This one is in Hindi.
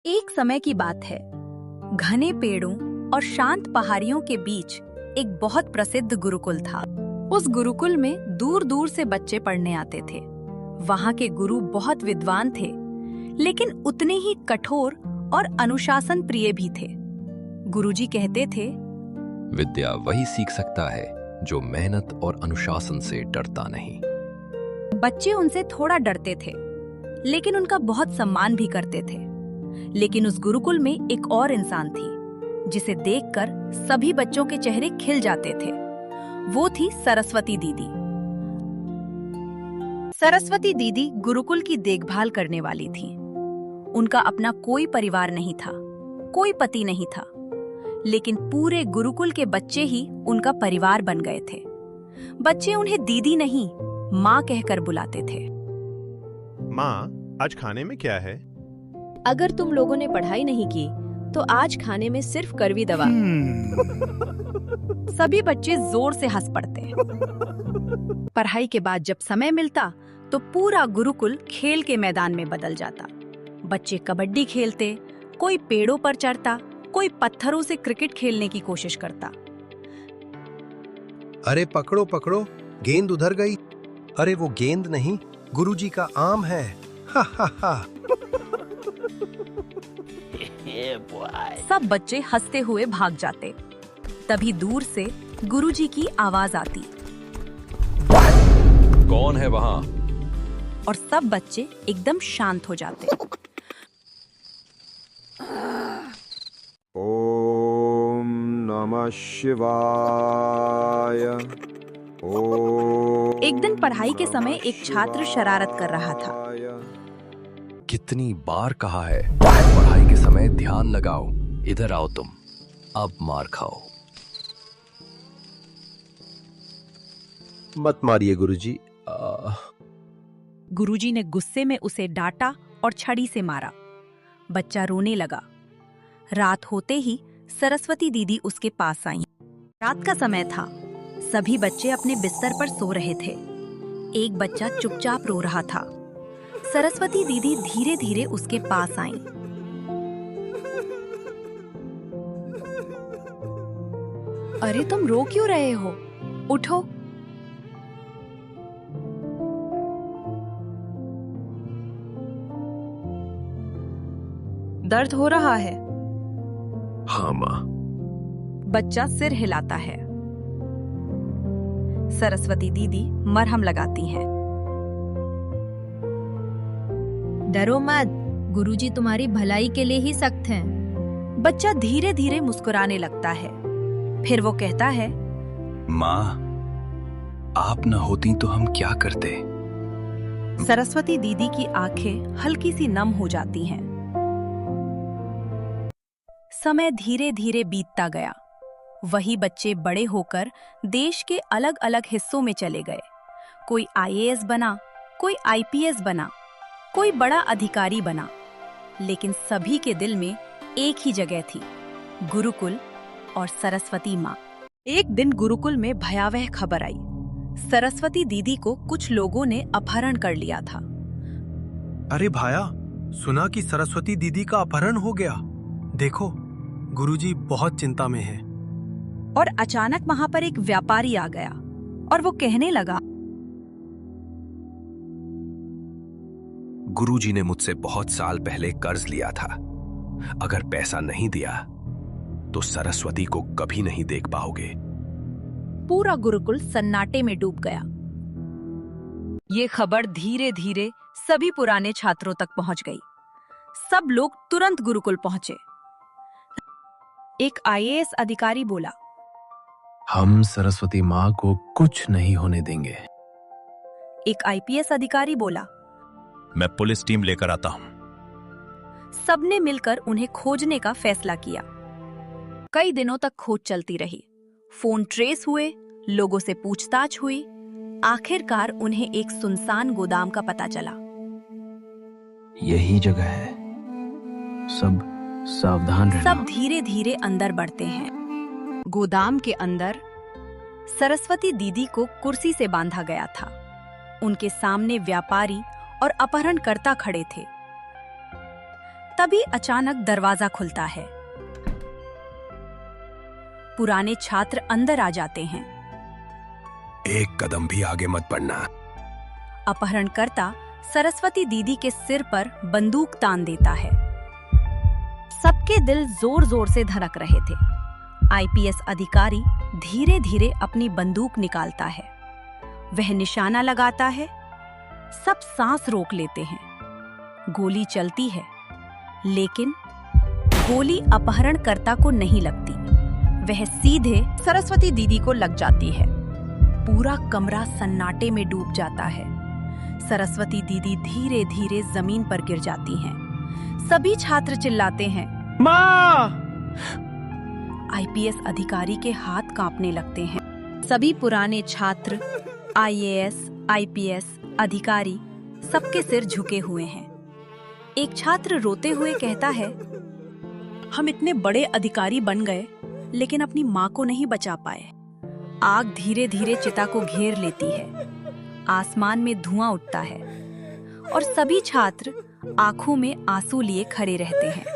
एक समय की बात है। घने पेड़ों और शांत पहाड़ियों के बीच एक बहुत प्रसिद्ध गुरुकुल था। उस गुरुकुल में दूर दूर से बच्चे पढ़ने आते थे। वहाँ के गुरु बहुत विद्वान थे, लेकिन उतने ही कठोर और अनुशासन प्रिय भी थे। गुरुजी कहते थे, विद्या वही सीख सकता है जो मेहनत और अनुशासन से डरता नहीं। बच्चे उनसे थोड़ा डरते थे, लेकिन उनका बहुत सम्मान भी करते थे। लेकिन उस गुरुकुल में एक और इंसान थी, जिसे देखकर सभी बच्चों के चेहरे खिल जाते थे। वो थी सरस्वती दीदी। सरस्वती दीदी गुरुकुल की देखभाल करने वाली थी। उनका अपना कोई परिवार नहीं था, कोई पति नहीं था, लेकिन पूरे गुरुकुल के बच्चे ही उनका परिवार बन गए थे। बच्चे उन्हें दीदी नहीं, माँ कहकर बुलाते थे। माँ, आज खाने में क्या है? अगर तुम लोगों ने पढ़ाई नहीं की तो आज खाने में सिर्फ कड़वी दवा। सभी बच्चे जोर से हंस पड़ते। पढ़ाई के बाद जब समय मिलता तो पूरा गुरुकुल खेल के मैदान में बदल जाता। बच्चे कबड्डी खेलते, कोई पेड़ों पर चढ़ता, कोई पत्थरों से क्रिकेट खेलने की कोशिश करता। अरे पकड़ो पकड़ो, गेंद उधर गई। अरे वो गेंद नहीं, गुरुजी का आम है। हा हा हा। सब बच्चे हंसते हुए भाग जाते। तभी दूर से गुरुजी की आवाज आती, कौन है वहाँ? और सब बच्चे एकदम शांत हो जाते। ओम नमः शिवाय। ओम। एक दिन पढ़ाई के समय एक छात्र शरारत कर रहा था। कितनी बार कहा है, पढ़ाई के समय ध्यान लगाओ। इधर आओ तुम, अब मार खाओ। मत मारिए गुरुजी। गुरुजी ने गुस्से में उसे डांटा और छड़ी से मारा। बच्चा रोने लगा। रात होते ही सरस्वती दीदी उसके पास आई। रात का समय था। सभी बच्चे अपने बिस्तर पर सो रहे थे। एक बच्चा चुपचाप रो रहा था। सरस्वती दीदी धीरे धीरे उसके पास आईं। अरे तुम रो क्यों रहे हो? उठो। दर्द हो रहा है? हाँ माँ। बच्चा सिर हिलाता है। सरस्वती दीदी मरहम लगाती हैं। डरो मत, गुरुजी तुम्हारी भलाई के लिए ही सख्त हैं। बच्चा धीरे धीरे मुस्कुराने लगता है। फिर वो कहता है, माँ, आप न होती तो हम क्या करते? सरस्वती दीदी की आंखें हल्की सी नम हो जाती हैं। समय धीरे धीरे बीतता गया। वही बच्चे बड़े होकर देश के अलग अलग हिस्सों में चले गए। कोई आईएएस बना, कोई आईपीएस बना, कोई बड़ा अधिकारी बना, लेकिन सभी के दिल में एक ही जगह थी, गुरुकुल और सरस्वती माँ। एक दिन गुरुकुल में भयावह खबर आई। सरस्वती दीदी को कुछ लोगों ने अपहरण कर लिया था। अरे भाया, सुना कि सरस्वती दीदी का अपहरण हो गया। देखो, गुरुजी बहुत चिंता में हैं। और अचानक वहां पर एक व्यापारी आ गया और वो कहने लगा, गुरुजी ने मुझसे बहुत साल पहले कर्ज लिया था। अगर पैसा नहीं दिया तो सरस्वती को कभी नहीं देख पाओगे। पूरा गुरुकुल सन्नाटे में डूब गया। ये खबर धीरे धीरे सभी पुराने छात्रों तक पहुंच गई। सब लोग तुरंत गुरुकुल पहुंचे। एक आईएएस अधिकारी बोला, हम सरस्वती माँ को कुछ नहीं होने देंगे। एक आईपीएस अधिकारी बोला, मैं पुलिस टीम लेकर आता हूं। सबने मिलकर उन्हें खोजने का फैसला किया। कई दिनों तक खोज चलती रही। फोन ट्रेस हुए, लोगों से पूछताछ हुई। आखिरकार उन्हें एक सुनसान गोदाम का पता चला। यही जगह है, सब सावधान रहना। सब धीरे धीरे अंदर बढ़ते हैं। गोदाम के अंदर सरस्वती दीदी को कुर्सी से बांधा गया था। उनके सामने व्यापारी और अपहरणकर्ता खड़े थे। तभी अचानक दरवाजा खुलता है। पुराने छात्र अंदर आ जाते हैं। एक कदम भी आगे मत बढ़ना। अपहरणकर्ता सरस्वती दीदी के सिर पर बंदूक तान देता है। सबके दिल जोर जोर से धड़क रहे थे। आईपीएस अधिकारी धीरे धीरे अपनी बंदूक निकालता है। वह निशाना लगाता है। सब सांस रोक लेते हैं। गोली चलती है, लेकिन गोली अपहरणकर्ता को नहीं लगती। वह सीधे सरस्वती दीदी को लग जाती है। पूरा कमरा सन्नाटे में डूब जाता है। सरस्वती दीदी धीरे धीरे जमीन पर गिर जाती हैं। सभी छात्र चिल्लाते हैं, माँ! आईपीएस अधिकारी के हाथ कांपने लगते हैं। सभी पुराने छात्र, आईएएस, आईपीएस अधिकारी, सबके सिर झुके हुए हैं। एक छात्र रोते हुए कहता है, हम इतने बड़े अधिकारी बन गए, लेकिन अपनी माँ को नहीं बचा पाए। आग धीरे धीरे चिता को घेर लेती है। आसमान में धुआं उठता है और सभी छात्र आंखों में आंसू लिए खड़े रहते हैं।